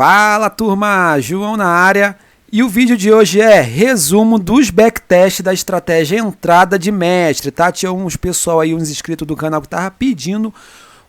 Fala turma, João na área e o vídeo de hoje é resumo dos backtest da estratégia entrada de mestre, tá? Tinha uns pessoal aí, uns inscritos do canal que tava pedindo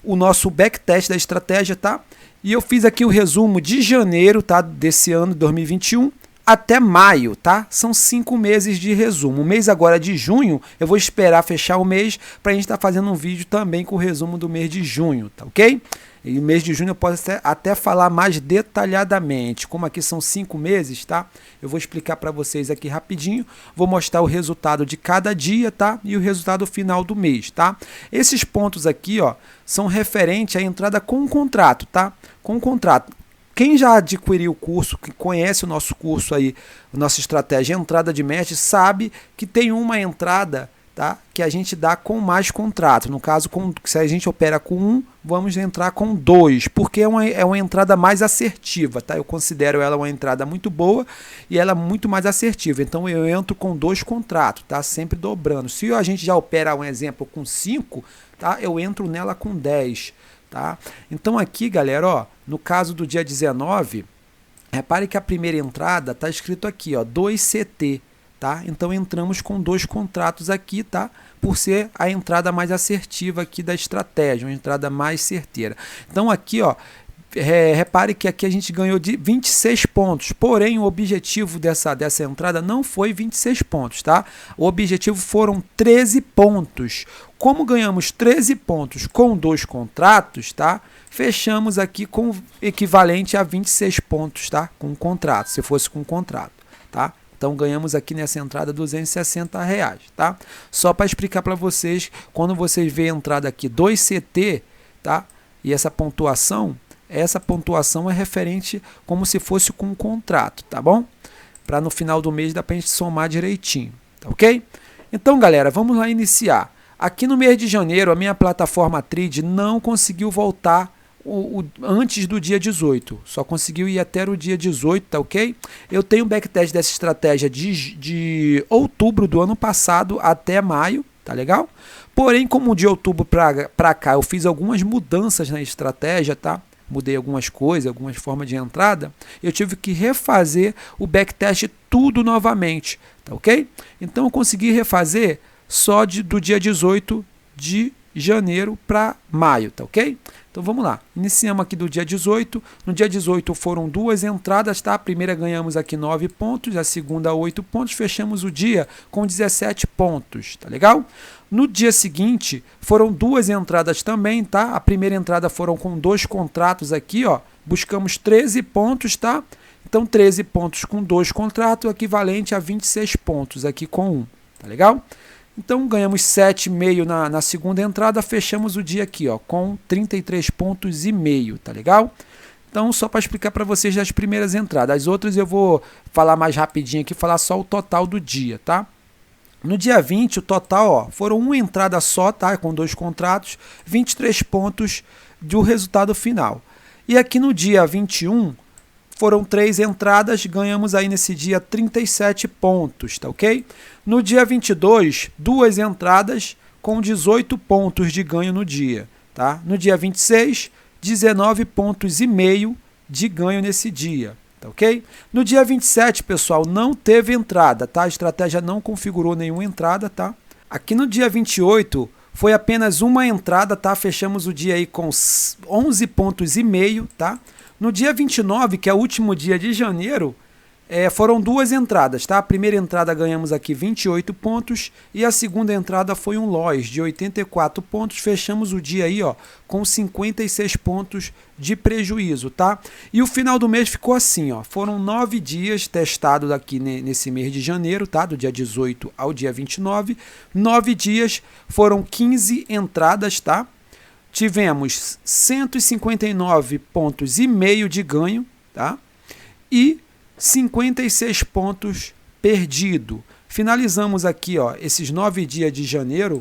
o nosso backtest da estratégia, tá? E eu fiz aqui o resumo de janeiro, tá? Desse ano, 2021, até maio, tá? São 5 meses de resumo. O mês agora de junho, eu vou esperar fechar o mês pra gente estar fazendo um vídeo também com o resumo do mês de junho, tá ok? E no mês de junho eu posso até falar mais detalhadamente. Como aqui são 5 meses, tá? Eu vou explicar para vocês aqui rapidinho. Vou mostrar o resultado de cada dia, tá? E o resultado final do mês, tá? Esses pontos aqui, ó, são referentes à entrada com o contrato, tá? Com o contrato. Quem já adquiriu o curso, que conhece o nosso curso aí, nossa estratégia entrada de mestre, sabe que tem uma entrada, tá, que a gente dá com mais contrato. No caso, se a gente opera com 1, vamos entrar com 2, porque é uma entrada mais assertiva, tá? Eu considero ela uma entrada muito boa e ela muito mais assertiva. Então eu entro com 2 contratos, tá? Sempre dobrando. Se a gente já opera, um exemplo, com 5, tá? Eu entro nela com 10, tá? Então aqui, galera, ó, no caso do dia 19, repare que a primeira entrada tá escrito aqui, ó, 2CT. Tá? Então entramos com 2 contratos aqui, tá? Por ser a entrada mais assertiva aqui da estratégia, uma entrada mais certeira. Então aqui, ó, repare que aqui a gente ganhou de 26 pontos, porém o objetivo dessa entrada não foi 26 pontos, tá? O objetivo foram 13 pontos. Como ganhamos 13 pontos com 2 contratos, tá? Fechamos aqui com equivalente a 26 pontos, tá? Com um contrato, se fosse com um contrato, tá? Então ganhamos aqui nessa entrada R$260, tá? Só para explicar para vocês, quando vocês veem a entrada aqui 2CT, tá? E essa pontuação é referente como se fosse com um contrato, tá bom? Para no final do mês dá para a gente somar direitinho, tá ok? Então, galera, vamos lá iniciar. Aqui no mês de janeiro, a minha plataforma Trade não conseguiu voltar antes do dia 18, só conseguiu ir até o dia 18, tá ok? Eu tenho um backtest dessa estratégia de outubro do ano passado até maio, tá legal? Porém, como de outubro pra cá eu fiz algumas mudanças na estratégia, tá? Mudei algumas coisas, algumas formas de entrada, eu tive que refazer o backtest tudo novamente, tá ok? Então eu consegui refazer só do dia 18 de janeiro para maio, tá ok? Então vamos lá, iniciamos aqui do dia 18, no dia 18 foram 2 entradas, tá? A primeira ganhamos aqui 9 pontos, a segunda 8 pontos, fechamos o dia com 17 pontos, tá legal? No dia seguinte foram 2 entradas também, tá? A primeira entrada foram com 2 contratos aqui, ó, buscamos 13 pontos, tá? Então 13 pontos com 2 contratos, equivalente a 26 pontos aqui com 1, tá legal? Então ganhamos 7,5 na segunda entrada, fechamos o dia aqui, ó, com 33 pontos e meio, tá legal? Então só para explicar para vocês das primeiras entradas, as outras eu vou falar mais rapidinho aqui, falar só o total do dia, tá? No dia 20 o total, ó, foram uma entrada só, tá? Com 2 contratos, 23 pontos do resultado final. E aqui no dia 21 foram 3 entradas, ganhamos aí nesse dia 37 pontos, tá ok? No dia 22, 2 entradas com 18 pontos de ganho no dia, tá? No dia 26, 19 pontos e meio de ganho nesse dia, tá ok? No dia 27, pessoal, não teve entrada, tá? A estratégia não configurou nenhuma entrada, tá? Aqui no dia 28, foi apenas uma entrada, tá? Fechamos o dia aí com 11 pontos e meio, tá? No dia 29, que é o último dia de janeiro, foram 2 entradas, tá? A primeira entrada ganhamos aqui 28 pontos e a segunda entrada foi um loss de 84 pontos. Fechamos o dia aí, ó, com 56 pontos de prejuízo, tá? E o final do mês ficou assim, ó. Foram 9 dias testados aqui nesse mês de janeiro, tá? Do dia 18 ao dia 29. 9 dias, foram 15 entradas, tá? Tivemos 159 pontos e meio de ganho, tá? E 56 pontos perdido. Finalizamos aqui, ó, esses 9 dias de janeiro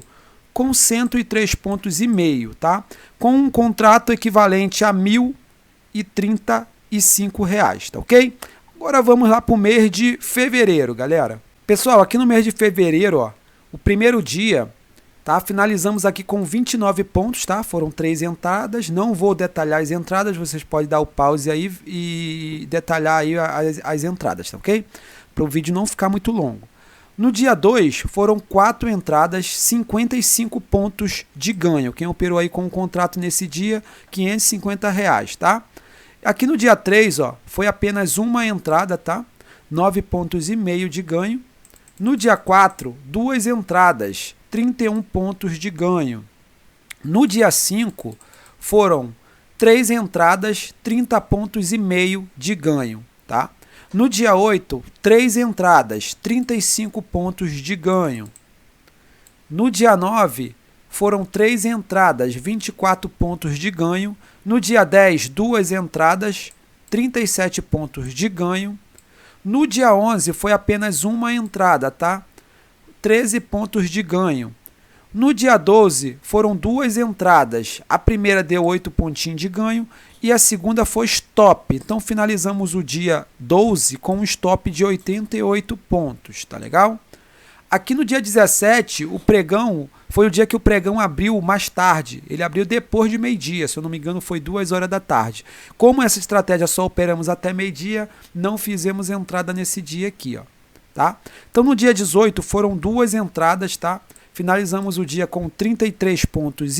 com 103 pontos e meio, tá? Com um contrato equivalente a R$ 1.035, tá ok? Agora vamos lá para o mês de fevereiro, galera. Pessoal, aqui no mês de fevereiro, ó, o primeiro dia Tá? Finalizamos aqui com 29 pontos, tá? Foram 3 entradas. Não vou detalhar as entradas, vocês podem dar o pause aí e detalhar aí as entradas, tá ok? Para o vídeo não ficar muito longo. No dia 2, foram 4 entradas, 55 pontos de ganho. Quem operou aí com o contrato nesse dia, R$ 550, tá? Aqui no dia 3, ó, foi apenas uma entrada, tá? 9,5 pontos de ganho. No dia 4, 2 entradas, 31 pontos de ganho. No dia 5, foram 3 entradas, 30,5 pontos de ganho, tá? No dia 8, 3 entradas, 35 pontos de ganho. No dia 9, foram 3 entradas, 24 pontos de ganho. No dia 10, 2 entradas, 37 pontos de ganho. No dia 11, foi apenas uma entrada, tá? 13 pontos de ganho. No dia 12, foram 2 entradas. A primeira deu 8 pontinhos de ganho e a segunda foi stop. Então, finalizamos o dia 12 com um stop de 88 pontos, tá legal? Aqui no dia 17, o pregão foi o dia que o pregão abriu mais tarde. Ele abriu depois de meio-dia, se eu não me engano foi 2 horas da tarde. Como essa estratégia só operamos até meio-dia, não fizemos entrada nesse dia aqui, ó, tá? Então no dia 18 foram 2 entradas, tá? Finalizamos o dia com 33,5 pontos.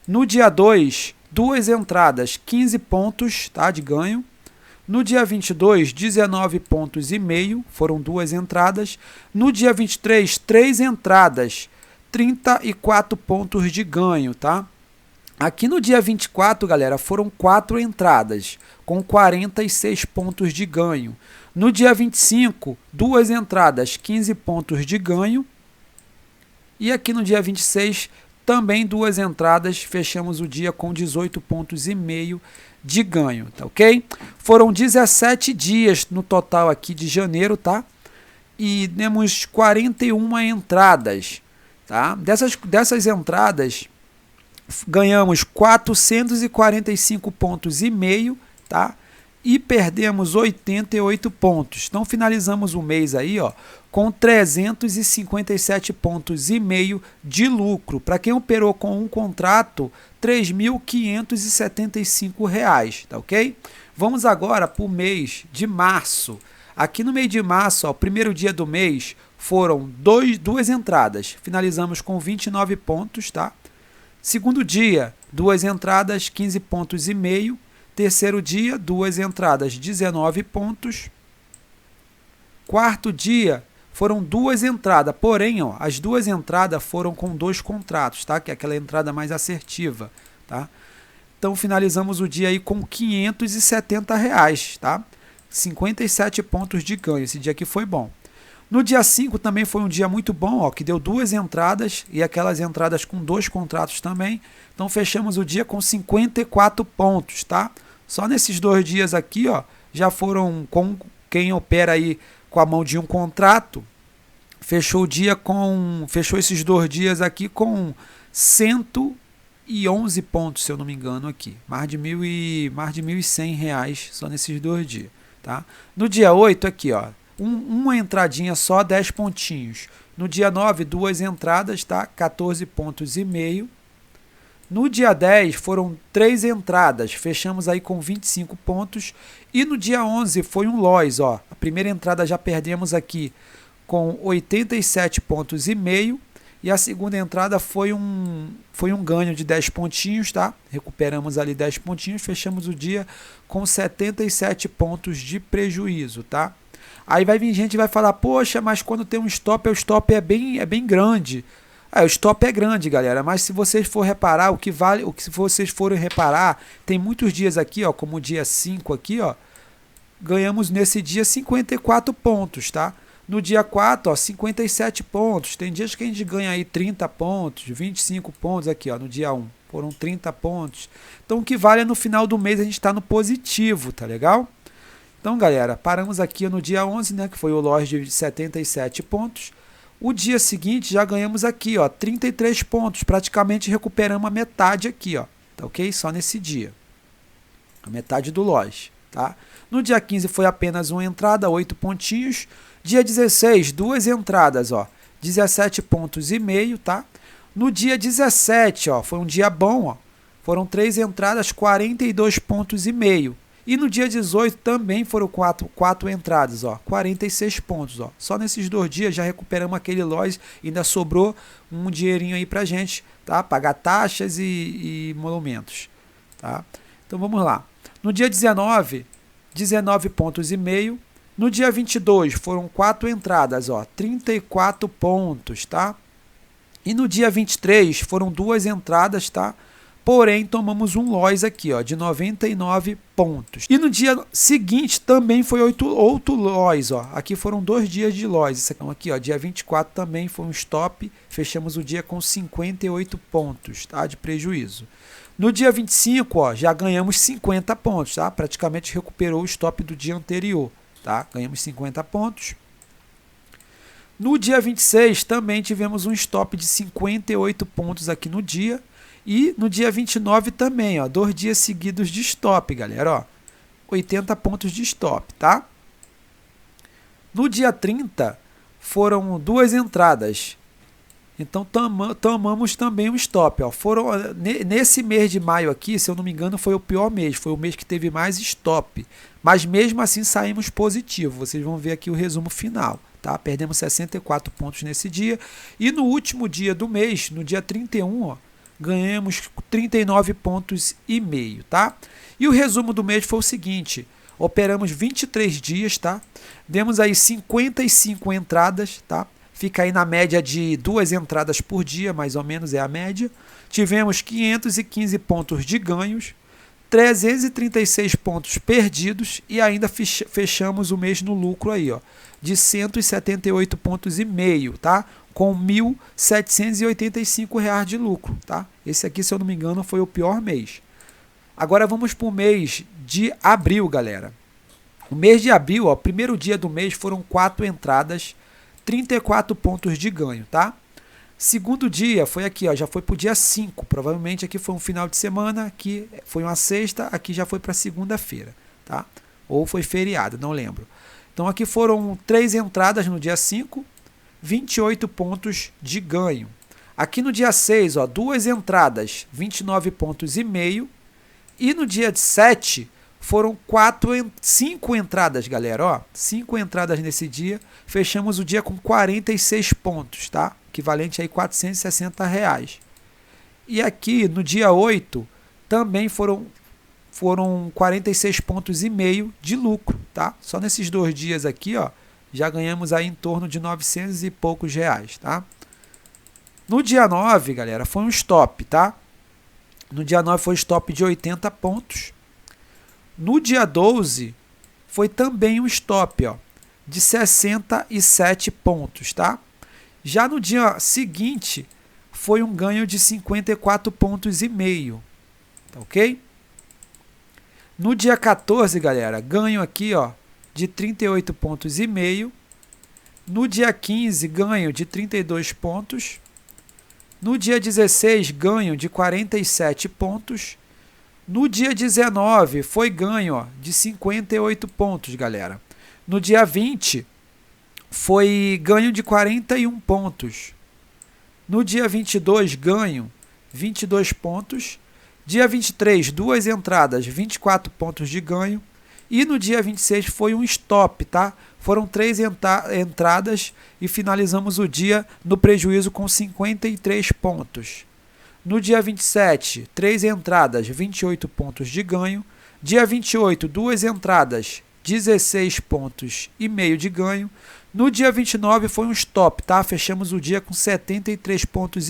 No dia 2, 2 entradas, 15 pontos, tá, de ganho. No dia 22, 19,5 pontos, foram 2 entradas. No dia 23, 3 entradas, 34 pontos de ganho, tá? Aqui no dia 24, galera, foram 4 entradas, com 46 pontos de ganho. No dia 25, 2 entradas, 15 pontos de ganho. E aqui no dia 26, também 2 entradas, fechamos o dia com 18,5 pontos de ganho, tá ok? Foram 17 dias no total aqui de janeiro, tá? E temos 41 entradas, tá? Dessas entradas, ganhamos 445,5 pontos, tá? E perdemos 88 pontos. Então, finalizamos o mês aí, ó, com 357,5 pontos de lucro. Para quem operou com um contrato, R$ 3.575, tá ok? Vamos agora para o mês de março. Aqui no mês de março, ó, o primeiro dia do mês, foram 2 entradas. Finalizamos com 29 pontos, tá? Segundo dia, 2 entradas, 15,5 pontos. Terceiro dia, 2 entradas, 19 pontos. Quarto dia, foram 2 entradas, porém, ó, as 2 entradas foram com 2 contratos, tá? Que é aquela entrada mais assertiva, tá? Então, finalizamos o dia aí com R$ 570, tá? 57 pontos de ganho, esse dia aqui foi bom. No dia 5 também foi um dia muito bom, ó, que deu 2 entradas e aquelas entradas com 2 contratos também. Então, fechamos o dia com 54 pontos, tá? Só nesses 2 dias aqui, ó, já foram com quem opera aí com a mão de um contrato, fechou esses 2 dias aqui com 111 pontos, se eu não me engano aqui, mais de R$ 1.100 só nesses 2 dias, tá? No dia 8 aqui, ó, uma entradinha só, 10 pontinhos. No dia 9, 2 entradas, tá? 14,5 pontos. No dia 10 foram 3 entradas, fechamos aí com 25 pontos. E no dia 11 foi um loss, ó. A primeira entrada já perdemos aqui com 87,5 pontos. E a segunda entrada foi um ganho de 10 pontinhos, tá? Recuperamos ali 10 pontinhos, fechamos o dia com 77 pontos de prejuízo, tá? Aí vai vir gente e vai falar, poxa, mas quando tem um stop, o stop é bem grande. O stop é grande, galera, mas se vocês for reparar, se vocês forem reparar, tem muitos dias aqui, ó, como o dia 5 aqui, ó, ganhamos nesse dia 54 pontos, tá? No dia 4, ó, 57 pontos. Tem dias que a gente ganha aí 30 pontos, 25 pontos aqui, ó, no dia 1. Foram 30 pontos. Então, o que vale é no final do mês a gente está no positivo, tá legal? Então, galera, paramos aqui no dia 11, né, que foi o loss de 77 pontos. O dia seguinte já ganhamos aqui, ó, 33 pontos, praticamente recuperamos a metade aqui, ó, tá ok? Só nesse dia, a metade do loss, tá? No dia 15 foi apenas uma entrada, 8 pontinhos. Dia 16, 2 entradas, ó, 17,5 pontos, tá? No dia 17, ó, foi um dia bom, ó, foram 3 entradas, 42,5 pontos. E no dia 18 também foram 4 entradas, ó, 46 pontos. Ó. Só nesses 2 dias já recuperamos aquele loss, ainda sobrou um dinheirinho aí pra gente, tá? Pagar taxas e monumentos, tá? Então vamos lá. No dia 19, 19,5 pontos. No dia 22 foram 4 entradas, ó, 34 pontos, tá? E no dia 23 foram 2 entradas, tá? Porém, tomamos um loss aqui, ó, de 99 pontos. E no dia seguinte também foi outro loss, ó. Aqui foram 2 dias de loss. Isso aqui, ó, dia 24 também foi um stop. Fechamos o dia com 58 pontos, tá? De prejuízo. No dia 25, ó, já ganhamos 50 pontos, tá? Praticamente recuperou o stop do dia anterior, tá? Ganhamos 50 pontos. No dia 26 também tivemos um stop de 58 pontos aqui no dia. E no dia 29 também, ó, 2 dias seguidos de stop, galera, ó, 80 pontos de stop, tá? No dia 30 foram 2 entradas, então tomamos também um stop, ó. Nesse mês de maio aqui, se eu não me engano, foi o pior mês, foi o mês que teve mais stop, mas mesmo assim saímos positivo, vocês vão ver aqui o resumo final, tá? Perdemos 64 pontos nesse dia, e no último dia do mês, no dia 31, ó, ganhamos 39,5 pontos, tá? E o resumo do mês foi o seguinte, operamos 23 dias, tá? Demos aí 55 entradas, tá? Fica aí na média de 2 entradas por dia, mais ou menos é a média. Tivemos 515 pontos de ganhos, 336 pontos perdidos e ainda fechamos o mês no lucro aí, ó, de 178,5 pontos, tá? Com R$ 1.785 de lucro, tá? Esse aqui, se eu não me engano, foi o pior mês. Agora vamos para o mês de abril, galera. O mês de abril, ó, primeiro dia do mês foram 4 entradas, 34 pontos de ganho, tá? Segundo dia foi aqui, ó, já foi para o dia 5. Provavelmente aqui foi um final de semana, aqui foi uma sexta, aqui já foi para segunda-feira, tá? Ou foi feriado, não lembro. Então aqui foram 3 entradas no dia 5, 28 pontos de ganho. Aqui no dia 6, ó, 2 entradas, 29,5 pontos. E no dia 7 foram 5 entradas, galera, ó, 5 entradas nesse dia. Fechamos o dia com 46 pontos, tá? Equivalente aí R$ 460. E aqui no dia 8 também foram 46,5 pontos de lucro, tá? Só nesses 2 dias aqui, ó, já ganhamos aí em torno de 900 e poucos reais, tá? No dia 9, galera, foi um stop, tá? No dia 9 foi stop de 80 pontos. No dia 12 foi também um stop, ó, de 67 pontos, tá? Já no dia seguinte foi um ganho de 54,5 pontos, tá ok? No dia 14, galera, ganho aqui, ó, de 38,5 pontos. No dia 15, ganho de 32 pontos. No dia 16, ganho de 47 pontos. No dia 19, foi ganho, ó, de 58 pontos, galera. No dia 20, foi ganho de 41 pontos. No dia 22, ganho 22 pontos. Dia 23, 2 entradas, 24 pontos de ganho. E no dia 26 foi um stop, tá? Foram 3 entradas e finalizamos o dia no prejuízo com 53 pontos. No dia 27, 3 entradas, 28 pontos de ganho. Dia 28, 2 entradas, 16,5 pontos de ganho. No dia 29 foi um stop, tá? Fechamos o dia com 73,5 pontos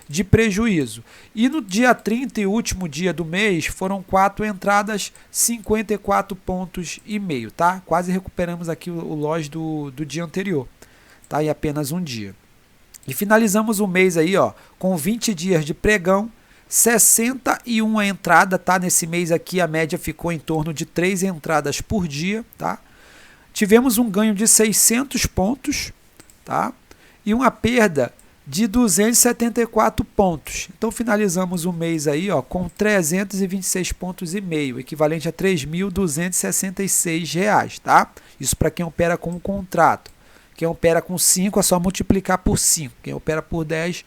de prejuízo. E no dia 30 e último dia do mês foram 4 entradas, 54,5 pontos, tá? Quase recuperamos aqui o loss do dia anterior, tá? Em apenas um dia. E finalizamos o mês aí, ó, com 20 dias de pregão, 61 entradas, tá? Nesse mês aqui a média ficou em torno de 3 entradas por dia, tá? Tivemos um ganho de 600 pontos, tá? E uma perda de 274 pontos. Então finalizamos o mês aí, ó, com 326,5 pontos, equivalente a R$ 3.266, tá? Isso para quem opera com um contrato. Quem opera com 5 é só multiplicar por 5. Quem opera por 10,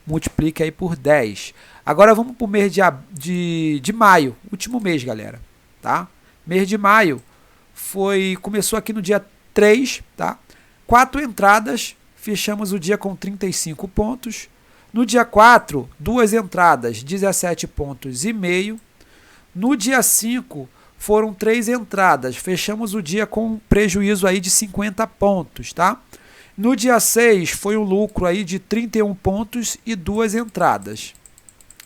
multiplique aí por 10. Agora vamos para o mês de maio, último mês, galera, tá? Mês de maio começou aqui no dia 3, tá? 4 entradas, fechamos o dia com 35 pontos. No dia 4, 2 entradas, 17 pontos e meio. No dia 5, foram 3 entradas, fechamos o dia com um prejuízo aí de 50 pontos, tá? No dia 6, foi um lucro aí de 31 pontos e 2 entradas.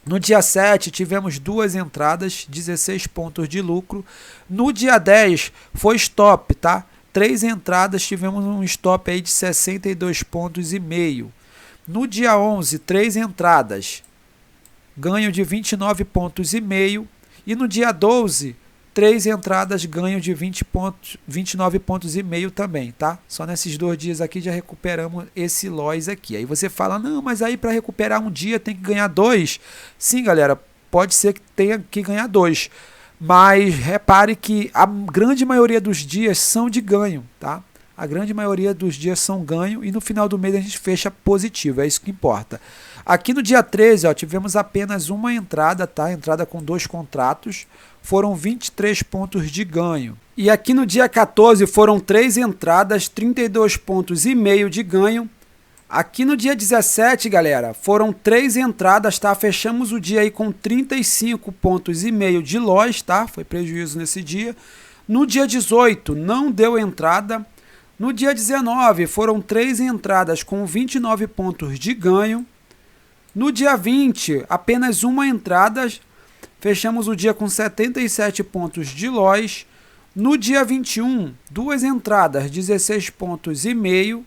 No dia 7, tivemos 2 entradas, 16 pontos de lucro. No dia 10, foi stop, tá? 3 entradas, tivemos um stop aí de 62 pontos e meio. No dia 11, 3 entradas, ganho de 29 pontos e meio. E no dia 12, 3 entradas, ganho de 29 pontos e meio também, tá? Só nesses 2 dias aqui já recuperamos esse loss aqui. Aí você fala, não, mas aí para recuperar um dia tem que ganhar 2. Sim, galera, pode ser que tenha que ganhar 2. Mas repare que a grande maioria dos dias são de ganho, tá? A grande maioria dos dias são ganho e no final do mês a gente fecha positivo, é isso que importa. Aqui no dia 13, ó, tivemos apenas uma entrada, tá? Entrada com 2 contratos, foram 23 pontos de ganho. E aqui no dia 14 foram 3 entradas, 32 pontos e meio de ganho. Aqui no dia 17, galera, foram 3 entradas, tá? Fechamos o dia aí com 35 pontos e meio de loss, tá? Foi prejuízo nesse dia. No dia 18, não deu entrada. No dia 19, foram 3 entradas com 29 pontos de ganho. No dia 20, apenas uma entrada, fechamos o dia com 77 pontos de loss. No dia 21, 2 entradas, 16 pontos e meio.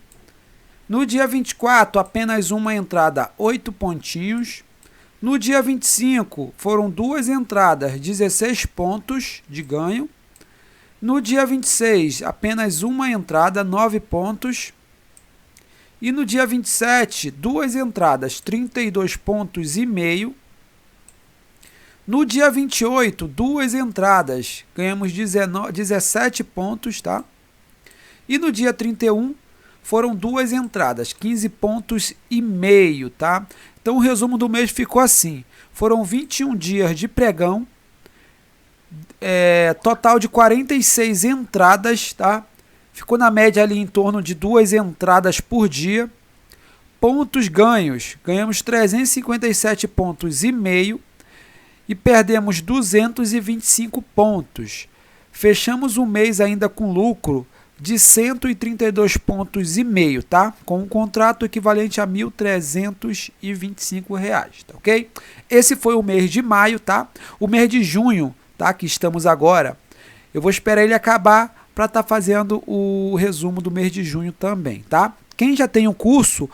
No dia 24, apenas uma entrada, 8 pontinhos. No dia 25, foram 2 entradas, 16 pontos de ganho. No dia 26, apenas uma entrada, 9 pontos. E no dia 27, 2 entradas, 32 pontos e meio. No dia 28, 2 entradas, ganhamos 17 pontos, tá? E no dia 31, foram 2 entradas, 15 pontos e meio, tá? Então o resumo do mês ficou assim. Foram 21 dias de pregão. Total de 46 entradas, tá? Ficou na média ali em torno de 2 entradas por dia. Pontos ganhos, ganhamos 357 pontos e meio e perdemos 225 pontos. Fechamos o mês ainda com lucro de 132 pontos e meio, tá? Com um contrato equivalente a R$ 1.325, tá ok? Esse foi o mês de maio, tá? O mês de junho, tá? Que estamos agora, eu vou esperar ele acabar para estar fazendo o resumo do mês de junho também, tá? Quem já tem um curso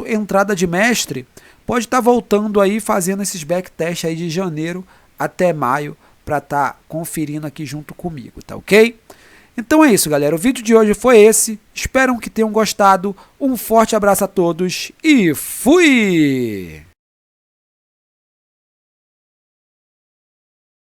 Entrada de Mestre, pode estar voltando aí fazendo esses backtests aí de janeiro até maio para estar conferindo aqui junto comigo, tá ok? Então é isso, galera. O vídeo de hoje foi esse. Espero que tenham gostado. Um forte abraço a todos e fui!